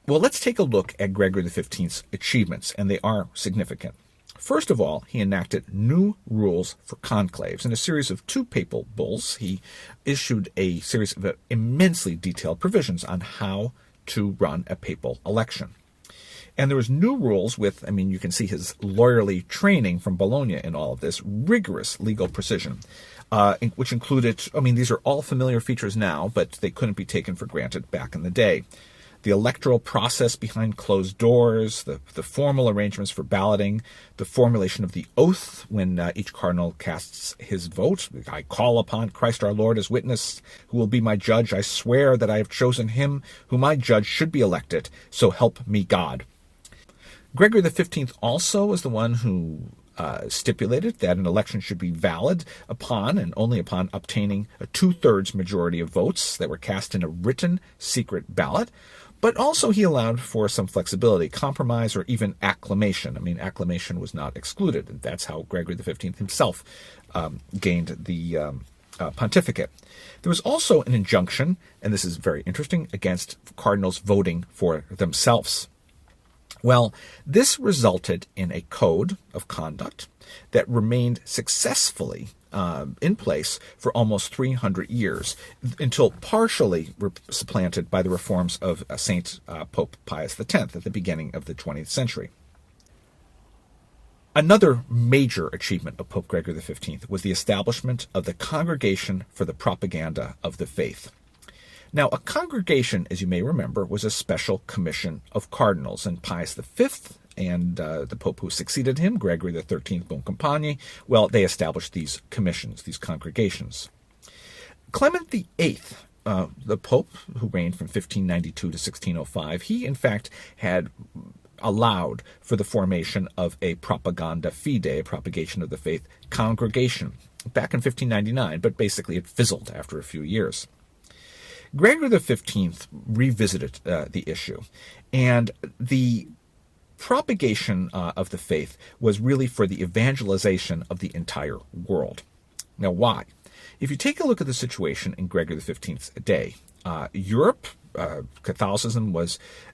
Well, let's take a look at Gregory XV's achievements, and they are significant. First of all, he enacted new rules for conclaves. In a series of 2 papal bulls, he issued a series of immensely detailed provisions on how to run a papal election. And there was new rules with, you can see his lawyerly training from Bologna in all of this, rigorous legal precision, which included, these are all familiar features now, but they couldn't be taken for granted back in the day. The electoral process behind closed doors, the formal arrangements for balloting, the formulation of the oath when each cardinal casts his vote. I call upon Christ our Lord as witness, who will be my judge. I swear that I have chosen him whom I judge should be elected, so help me God. Gregory XV also was the one who stipulated that an election should be valid upon and only upon obtaining a 2/3 majority of votes that were cast in a written secret ballot. But also he allowed for some flexibility, compromise, or even acclamation. Acclamation was not excluded, and that's how Gregory XV himself gained the pontificate. There was also an injunction, and this is very interesting, against cardinals voting for themselves. Well, this resulted in a code of conduct that remained successfully in place for almost 300 years, until partially supplanted by the reforms of Saint Pope Pius X at the beginning of the 20th century. Another major achievement of Pope Gregory XV was the establishment of the Congregation for the Propaganda of the Faith. Now, a congregation, as you may remember, was a special commission of cardinals, and Pius V and the Pope who succeeded him, Gregory XIII Boncompagni, well, they established these commissions, these congregations. Clement VIII, the Pope who reigned from 1592 to 1605, he in fact had allowed for the formation of a propaganda fide, a propagation of the faith congregation, back in 1599, but basically it fizzled after a few years. Gregory XV revisited the issue, and the propagation of the faith was really for the evangelization of the entire world. Now, why? If you take a look at the situation in Gregory XV's day, Europe, Catholicism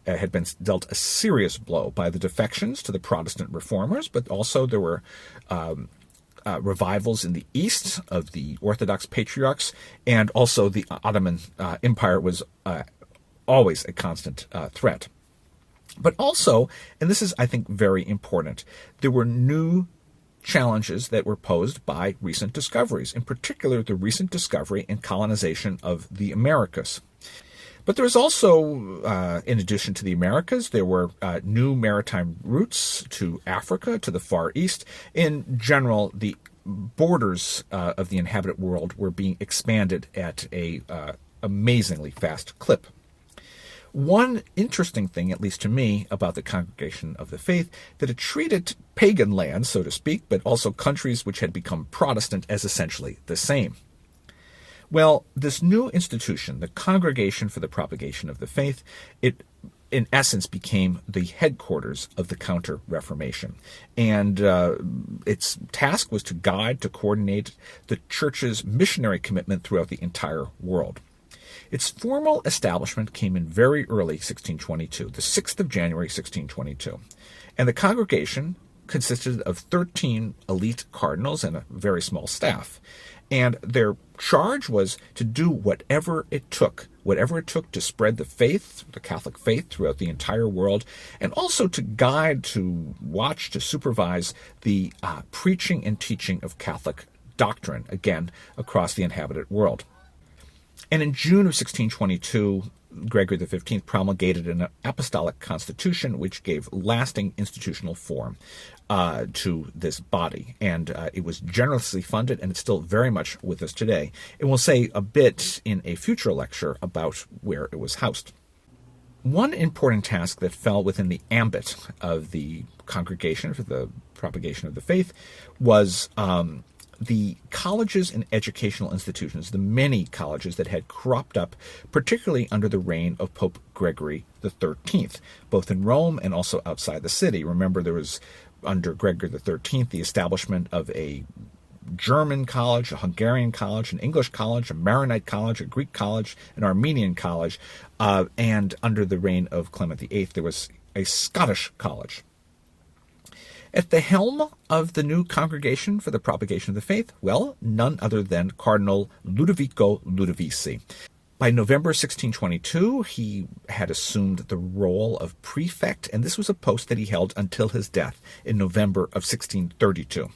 had been dealt a serious blow by the defections to the Protestant reformers, but also there were revivals in the east of the Orthodox patriarchs, and also the Ottoman Empire was always a constant threat. But also, and this is, I think, very important, there were new challenges that were posed by recent discoveries, in particular the recent discovery and colonization of the Americas. But there was also, in addition to the Americas, there were new maritime routes to Africa, to the Far East. In general, the borders of the inhabited world were being expanded at a amazingly fast clip. One interesting thing, at least to me, about the Congregation of the Faith, that it treated pagan lands, so to speak, but also countries which had become Protestant as essentially the same. Well, this new institution, the Congregation for the Propagation of the Faith, it in essence became the headquarters of the Counter-Reformation. And its task was to guide, to coordinate the Church's missionary commitment throughout the entire world. Its formal establishment came in very early 1622, the 6th of January 1622. And the congregation consisted of 13 elite cardinals and a very small staff. And their charge was to do whatever it took to spread the faith, the Catholic faith, throughout the entire world, and also to guide, to watch, to supervise the preaching and teaching of Catholic doctrine, again, across the inhabited world. And in June of 1622, Gregory XV promulgated an apostolic constitution which gave lasting institutional form to this body. And it was generously funded, and it's still very much with us today. And we'll say a bit in a future lecture about where it was housed. One important task that fell within the ambit of the Congregation for the Propagation of the Faith was the colleges and educational institutions, the many colleges that had cropped up, particularly under the reign of Pope Gregory XIII, both in Rome and also outside the city. Remember, there was, under Gregory XIII, the establishment of a German college, a Hungarian college, an English college, a Maronite college, a Greek college, an Armenian college, and under the reign of Clement VIII, there was a Scottish college. At the helm of the new congregation for the propagation of the faith, well, none other than Cardinal Ludovico Ludovisi. By November 1622, he had assumed the role of prefect, and this was a post that he held until his death in November of 1632.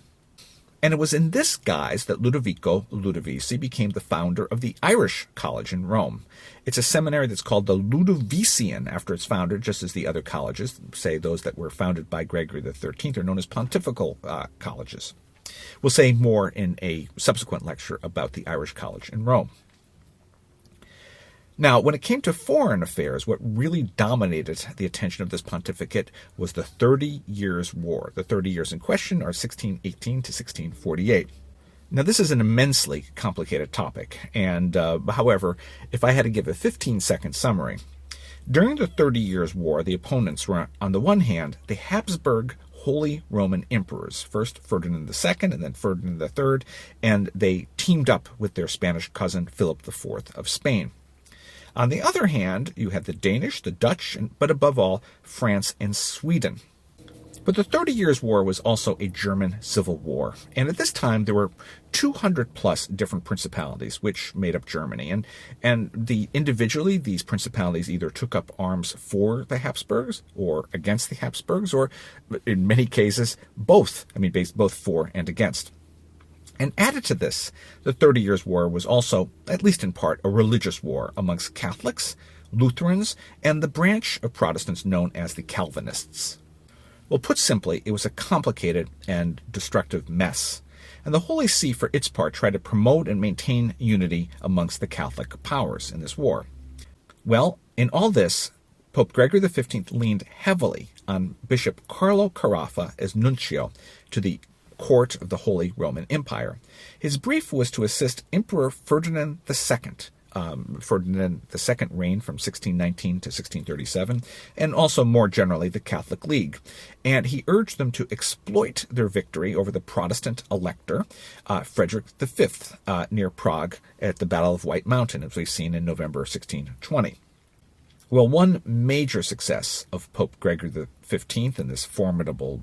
And it was in this guise that Ludovico Ludovisi became the founder of the Irish College in Rome. It's a seminary that's called the Ludovisian after its founder, just as the other colleges, say those that were founded by Gregory XIII, are known as pontifical colleges. We'll say more in a subsequent lecture about the Irish College in Rome. Now, when it came to foreign affairs, what really dominated the attention of this pontificate was the 30 Years' War. The 30 years in question are 1618 to 1648. Now, this is an immensely complicated topic, and however, if I had to give a 15-second summary, during the 30 Years' War, the opponents were, on the one hand, the Habsburg Holy Roman Emperors, first Ferdinand II and then Ferdinand III, and they teamed up with their Spanish cousin Philip IV of Spain. On the other hand, you had the Danish, the Dutch, but above all, France and Sweden. But the 30 Years' War was also a German civil war, and at this time there were 200-plus different principalities which made up Germany, and individually these principalities either took up arms for the Habsburgs or against the Habsburgs, or in many cases both. Both for and against. And added to this, the 30 Years' War was also, at least in part, a religious war amongst Catholics, Lutherans, and the branch of Protestants known as the Calvinists. Well, put simply, it was a complicated and destructive mess. And the Holy See, for its part, tried to promote and maintain unity amongst the Catholic powers in this war. Well, in all this, Pope Gregory XV leaned heavily on Bishop Carlo Carafa as nuncio to the court of the Holy Roman Empire. His brief was to assist Emperor Ferdinand II. Ferdinand II reigned from 1619 to 1637, and also more generally the Catholic League. And he urged them to exploit their victory over the Protestant elector, Frederick V, near Prague at the Battle of White Mountain, as we've seen in November 1620. Well, one major success of Pope Gregory XV in this formidable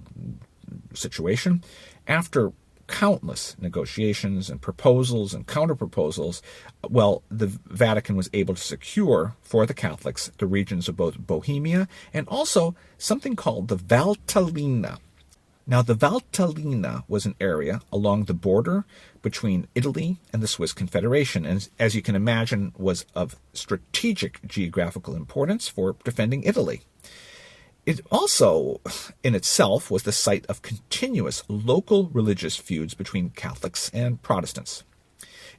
situation, after countless negotiations and proposals and counter-proposals, well, the Vatican was able to secure for the Catholics the regions of both Bohemia and also something called the Valtellina. Now, the Valtellina was an area along the border between Italy and the Swiss Confederation, and as you can imagine, was of strategic geographical importance for defending Italy. It also, in itself, was the site of continuous local religious feuds between Catholics and Protestants.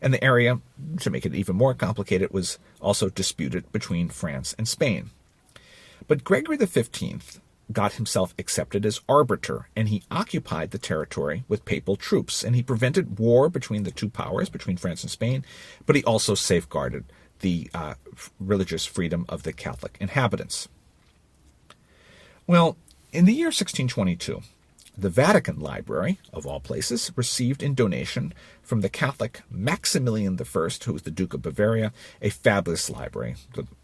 And the area, to make it even more complicated, was also disputed between France and Spain. But Gregory XV got himself accepted as arbiter, and he occupied the territory with papal troops, and he prevented war between the two powers, between France and Spain, but he also safeguarded the religious freedom of the Catholic inhabitants. Well, in the year 1622, the Vatican Library, of all places, received in donation from the Catholic Maximilian I, who was the Duke of Bavaria, a fabulous library,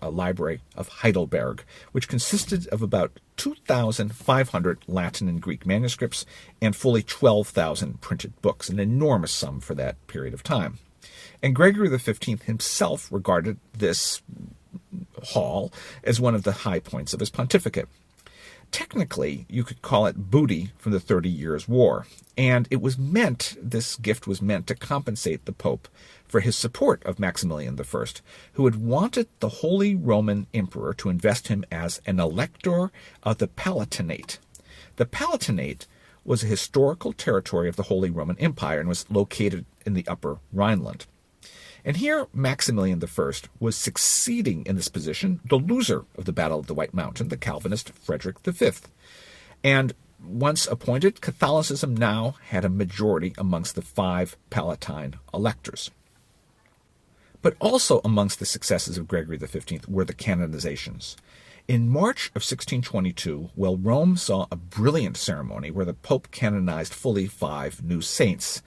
a library of Heidelberg, which consisted of about 2,500 Latin and Greek manuscripts and fully 12,000 printed books, an enormous sum for that period of time. And Gregory XV himself regarded this haul as one of the high points of his pontificate. Technically, you could call it booty from the 30 Years' War, and this gift was meant to compensate the Pope for his support of Maximilian I, who had wanted the Holy Roman Emperor to invest him as an elector of the Palatinate. The Palatinate was a historical territory of the Holy Roman Empire and was located in the Upper Rhineland. And here Maximilian I was succeeding in this position the loser of the Battle of the White Mountain, the Calvinist Frederick V. And once appointed, Catholicism now had a majority amongst the 5 Palatine electors. But also amongst the successes of Gregory XV were the canonizations. In March of 1622, Rome saw a brilliant ceremony where the Pope canonized fully 5 new saints.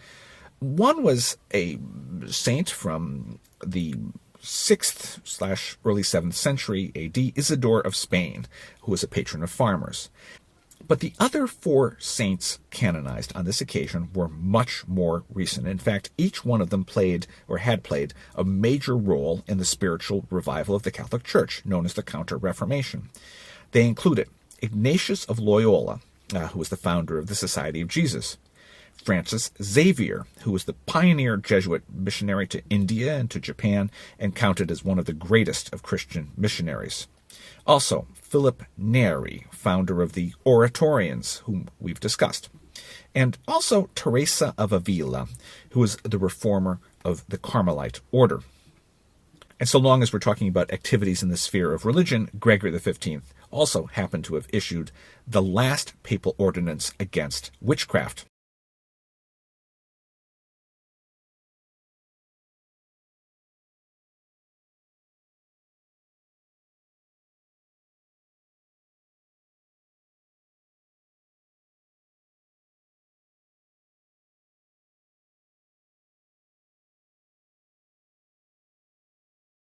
One was a saint from the 6th/early 7th century AD, Isidore of Spain, who was a patron of farmers. But the other 4 saints canonized on this occasion were much more recent. In fact, each one of them played, or had played, a major role in the spiritual revival of the Catholic Church, known as the Counter-Reformation. They included Ignatius of Loyola, who was the founder of the Society of Jesus; Francis Xavier, who was the pioneer Jesuit missionary to India and to Japan and counted as one of the greatest of Christian missionaries; also, Philip Neri, founder of the Oratorians, whom we've discussed; and also Teresa of Avila, who was the reformer of the Carmelite order. And so long as we're talking about activities in the sphere of religion, Gregory XV also happened to have issued the last papal ordinance against witchcraft.